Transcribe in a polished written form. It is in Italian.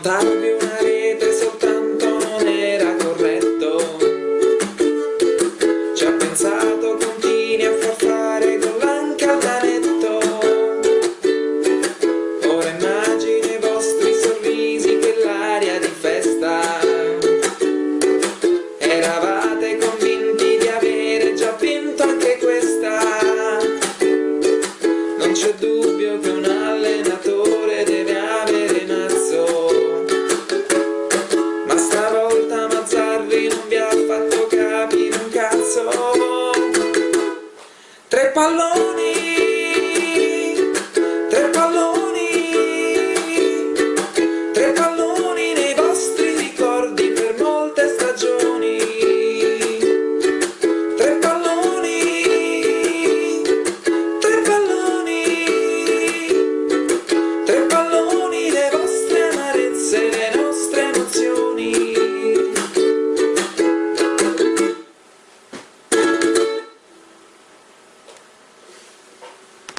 montarvi una rete soltanto non era corretto. Ci ha pensato continui a far fare con l'ancantanetto. Ora immagino i vostri sorrisi, quell'aria di festa. Eravate convinti di avere già vinto anche questa. Non c'è dubbio che un allenatore deve avere mazzo, ma stavolta Mazzarri non vi ha fatto capire un cazzo. Tre palloni